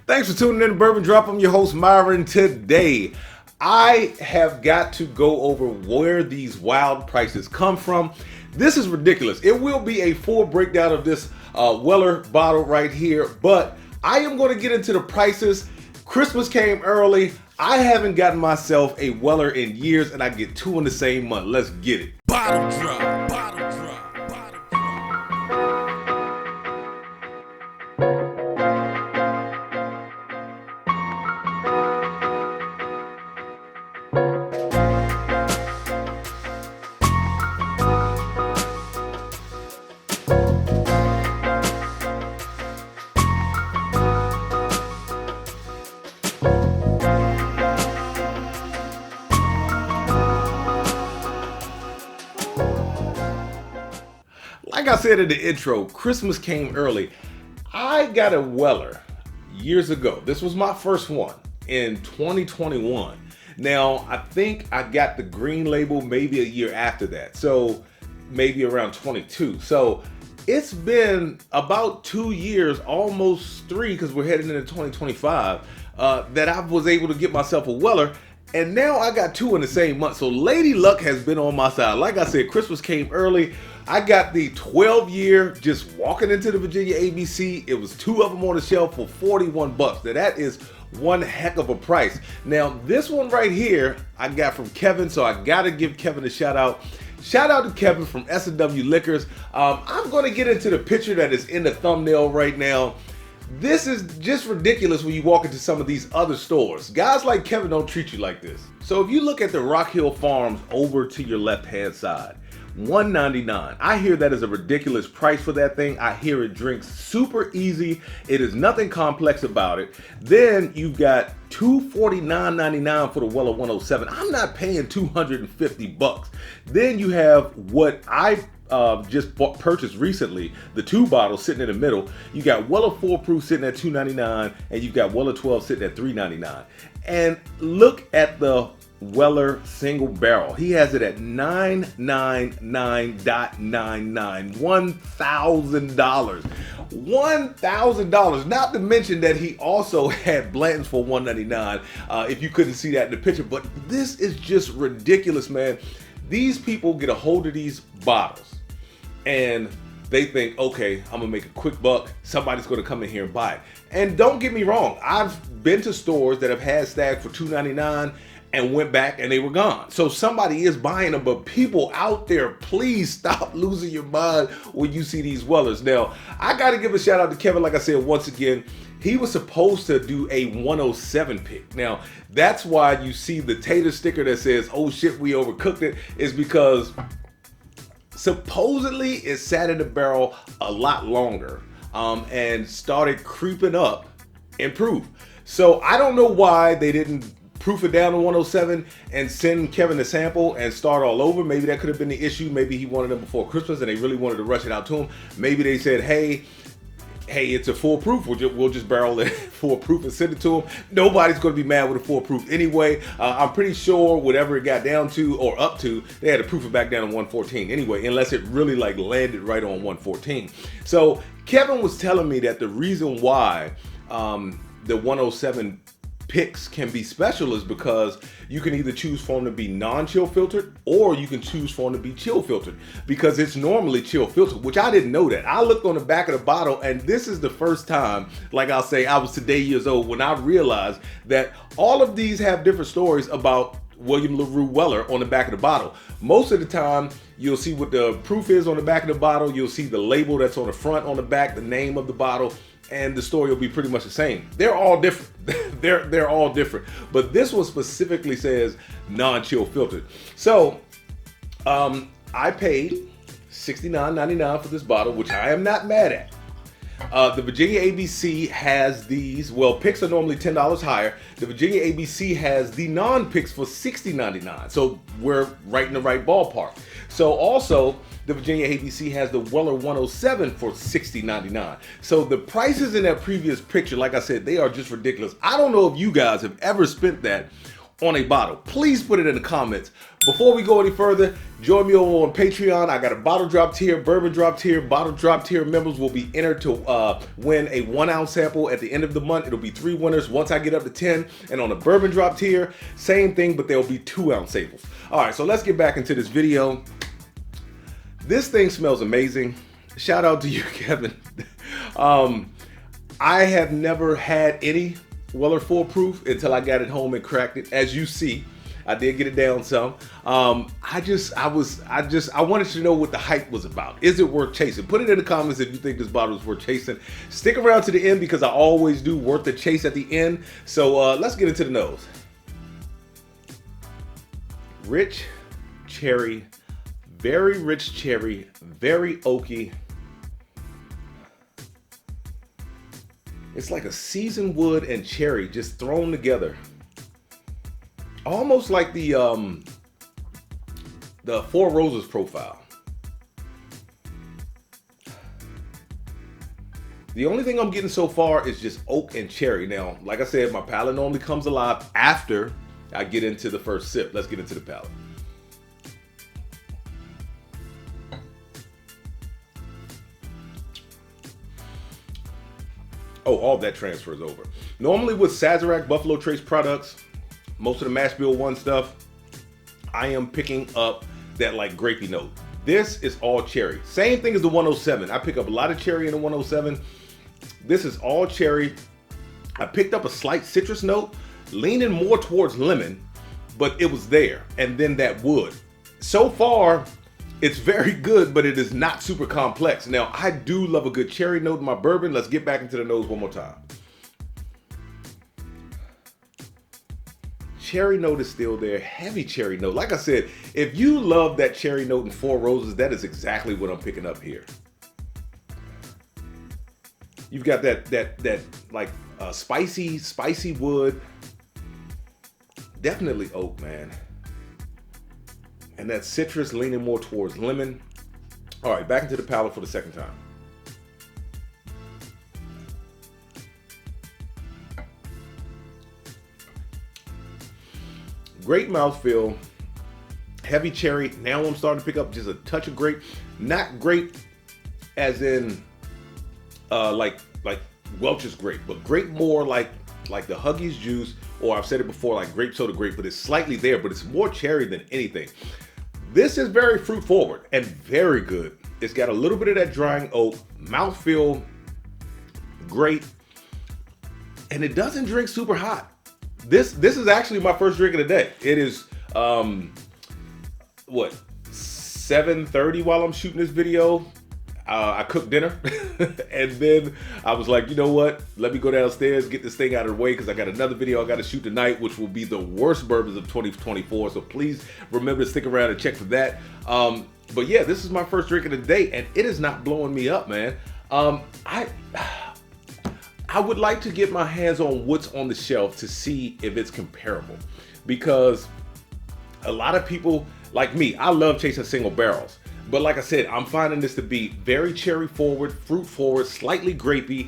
Thanks for tuning in to Bourbon Drop. I'm your host, Myron. Today, I have got to go over where these wild prices come from. This is ridiculous. It will be a full breakdown of this Weller bottle right here, but I am going to get into the prices. Christmas came early. I haven't gotten myself a Weller in years, and I get two in the same month. Let's get it. Bottle drop, bottle drop, bottle drop. Like I said in the intro, Christmas came early. I got a Weller years ago. This was my first one in 2021. Now, I think I got the green label maybe a year after that. So maybe around 22. So it's been about 2 years, almost 3, because we're heading into 2025, that I was able to get myself a Weller. And now I got two in the same month. So Lady Luck has been on my side. Like I said, Christmas came early. I got the 12-year just walking into the Virginia ABC. It was two of them on the shelf for 41 bucks. Now that is one heck of a price. Now this one right here, I got from Kevin. So I got to give Kevin a shout out. Shout out to Kevin from S&W Liquors. I'm going to get into the picture that is in the thumbnail right now. This is just ridiculous when you walk into some of these other stores. Guys like Kevin don't treat you like this. So if you look at the Rock Hill Farms over to your left-hand side, $1.99. I hear that is a ridiculous price for that thing. I hear it drinks super easy. It is nothing complex about it. Then you've got $249.99 for the Weller 107. I'm not paying 250 bucks. Then you have what I just purchased recently, the 2 bottles sitting in the middle. You got Weller 4 Proof sitting at $2.99, and you've got Weller 12 sitting at $3.99. And look at the Weller single barrel. He has it at $999.99. $1,000. $1,000. Not to mention that he also had Blanton's for $199. If you couldn't see that in the picture, but this is just ridiculous, man. These people get a hold of these bottles and they think, okay, I'm gonna make a quick buck. Somebody's gonna come in here and buy it. And don't get me wrong, I've been to stores that have had Stag for $2.99 and went back and they were gone. So somebody is buying them, but people out there, please stop losing your mind when you see these Wellers. Now, I gotta give a shout out to Kevin, like I said, once again. He was supposed to do a 107 pick. Now, that's why you see the tater sticker that says, oh shit, we overcooked it, is because supposedly it sat in the barrel a lot longer and started creeping up in proof. So I don't know why they didn't proof it down to 107 and send Kevin a sample and start all over. Maybe that could have been the issue. Maybe he wanted them before Christmas and they really wanted to rush it out to him. Maybe they said, hey, it's a full proof. We'll just barrel it full proof and send it to them. Nobody's going to be mad with a full proof anyway. I'm pretty sure whatever it got down to or up to, they had to proof it back down to 114 anyway, unless it really like landed right on 114. So Kevin was telling me that the reason why the 107 picks can be special is because you can either choose for them to be non-chill filtered or you can choose for them to be chill filtered, because it's normally chill filtered, which I didn't know that. I looked on the back of the bottle and this is the first time, like I'll say, I was today years old when I realized that all of these have different stories about William LaRue Weller on the back of the bottle. Most of the time, you'll see what the proof is on the back of the bottle. You'll see the label that's on the front, on the back, the name of the bottle, and the story will be pretty much the same. They're all different. they're all different. But this one specifically says non-chill filtered. So I paid $69.99 for this bottle, which I am not mad at. The Virginia ABC has these, well, picks are normally $10 higher. The Virginia ABC has the non-picks for $60.99. So we're right in the right ballpark. So also, the Virginia ABC has the Weller 107 for $60.99. So the prices in that previous picture, like I said, they are just ridiculous. I don't know if you guys have ever spent that on a bottle? Please put it in the comments. Before we go any further, join me over on Patreon. I got a bottle drop tier, bourbon drop tier. Bottle drop tier members will be entered to win a 1 ounce sample at the end of the month. It'll be 3 winners once I get up to 10. And on the bourbon drop tier, same thing, but there'll be 2 ounce samples. All right, so let's get back into this video. This thing smells amazing. Shout out to you, Kevin. I have never had any Weller Full Proof until I got it home and cracked it. As you see, I did get it down some. I wanted to know what the hype was about. Is it worth chasing? Put it in the comments if you think this bottle is worth chasing. Stick around to the end because I always do worth the chase at the end. So let's get into the nose. Rich cherry, very rich cherry, very oaky. It's like a seasoned wood and cherry just thrown together. Almost like the Four Roses profile. The only thing I'm getting so far is just oak and cherry. Now, like I said, my palate normally comes alive after I get into the first sip. Let's get into the palate. Oh, all that transfers over. Normally with Sazerac Buffalo Trace products, most of the mash bill 1 stuff, I am picking up that like grapey note. This is all cherry. Same thing as the 107. I pick up a lot of cherry in the 107. This is all cherry. I picked up a slight citrus note, leaning more towards lemon, but it was there. And then that wood. So far, it's very good, but it is not super complex. Now, I do love a good cherry note in my bourbon. Let's get back into the nose one more time. Cherry note is still there, heavy cherry note. Like I said, if you love that cherry note in Four Roses, that is exactly what I'm picking up here. You've got that like spicy wood. Definitely oak, man. And that citrus leaning more towards lemon. All right, back into the palate for the second time. Great mouthfeel, heavy cherry. Now I'm starting to pick up just a touch of grape. Not grape as in like Welch's grape, but grape more like the Huggies juice, or I've said it before, like grape soda grape, but it's slightly there, but it's more cherry than anything. This is very fruit forward and very good. It's got a little bit of that drying oak, mouthfeel, great, and it doesn't drink super hot. This is actually my first drink of the day. It is what, 7:30 while I'm shooting this video. I cooked dinner and then I was like, you know what? Let me go downstairs, get this thing out of the way because I got another video I got to shoot tonight, which will be the worst bourbons of 2024. So please remember to stick around and check for that. But yeah, this is my first drink of the day and it is not blowing me up, man. I would like to get my hands on what's on the shelf to see if it's comparable, because a lot of people like me, I love chasing single barrels. But like I said, I'm finding this to be very cherry forward, fruit forward, slightly grapey,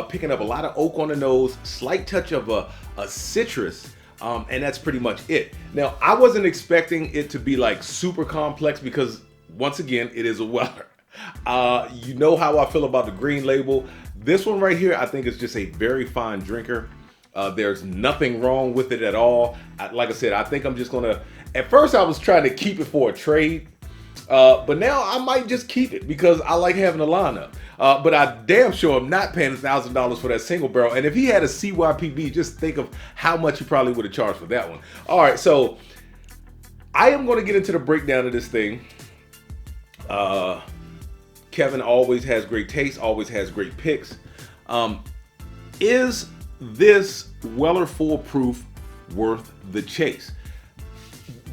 picking up a lot of oak on the nose, slight touch of a citrus, and that's pretty much it. Now, I wasn't expecting it to be like super complex because once again, it is a Weller. You know how I feel about the green label. This one right here, I think is just a very fine drinker. There's nothing wrong with it at all. Like I said, I think I'm just gonna, at first I was trying to keep it for a trade. But now I might just keep it because I like having a lineup. But I damn sure am not paying $1,000 for that single barrel. And if he had a CYPB, just think of how much he probably would have charged for that one. All right, so I am going to get into the breakdown of this thing. Kevin always has great taste, always has great picks. Is this Weller Full Proof worth the chase?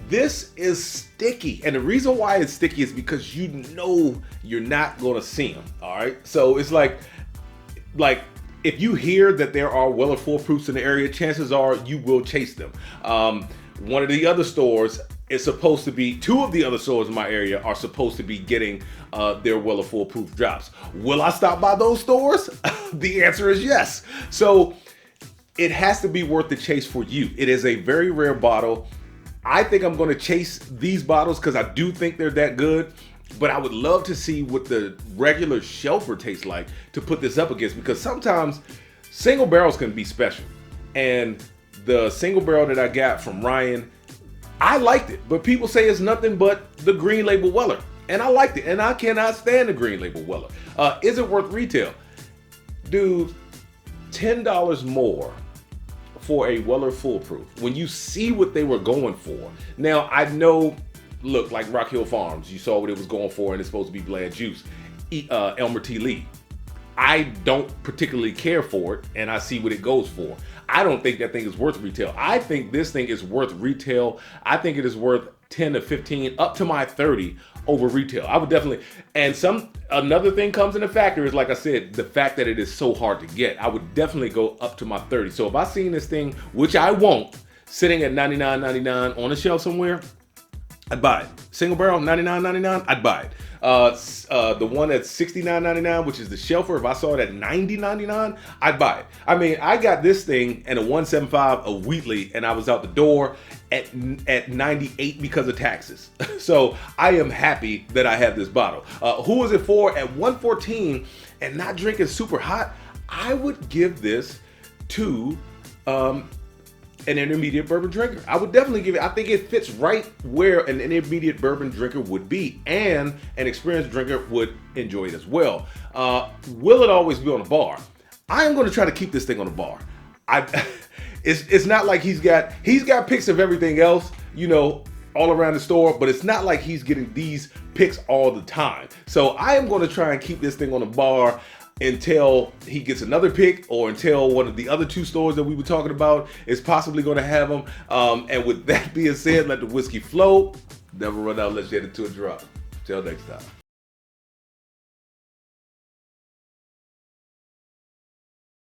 This is sticky, and the reason why it's sticky is because you know you're not gonna see them. All right, so it's like if you hear that there are Weller Full Proofs in the area, chances are you will chase them. One of the other stores is supposed to be, 2 of the other stores in my area are supposed to be getting their Weller Full Proof drops. Will I stop by those stores? The answer is yes. So it has to be worth the chase for you. It is a very rare bottle. I think I'm going to chase these bottles because I do think they're that good. But I would love to see what the regular shelfer tastes like to put this up against, because sometimes single barrels can be special. And the single barrel that I got from Ryan, I liked it, but people say it's nothing but the green label Weller. And I liked it, and I cannot stand the green label Weller. Is it worth retail? Dude, $10 more for a Weller Full Proof when you see what they were going for. Now, I know, look, like Rock Hill Farms, you saw what it was going for, and it's supposed to be bland juice. Elmer T. Lee, I don't particularly care for it, and I see what it goes for. I don't think that thing is worth retail. I think this thing is worth retail. I think it is worth 10 to 15, up to my 30 over retail. I would definitely, and another thing comes in the factor is, like I said, the fact that it is so hard to get. I would definitely go up to my 30. So if I seen this thing, which I won't, sitting at $99.99 on a shelf somewhere, I'd buy it. Single barrel, $99.99, I'd buy it. The one at $69.99, which is the shelfer, if I saw it at $90.99, I'd buy it. I mean, I got this thing and a 175 of Wheatley, and I was out the door at 98 because of taxes. So I am happy that I have this bottle. Who is it for? At 114 and not drinking super hot, I would give this to an intermediate bourbon drinker. I would definitely give it, I think it fits right where an intermediate bourbon drinker would be, and an experienced drinker would enjoy it as well. Will it always be on a bar? I am going to try to keep this thing on the bar. It's not like he's got picks of everything else, you know, all around the store, but it's not like he's getting these picks all the time. So I am going to try and keep this thing on the bar until he gets another pick, or until one of the other two stores that we were talking about is possibly going to have them. And with that being said, let the whiskey flow. Never run out, let's get into a drop. Till next time.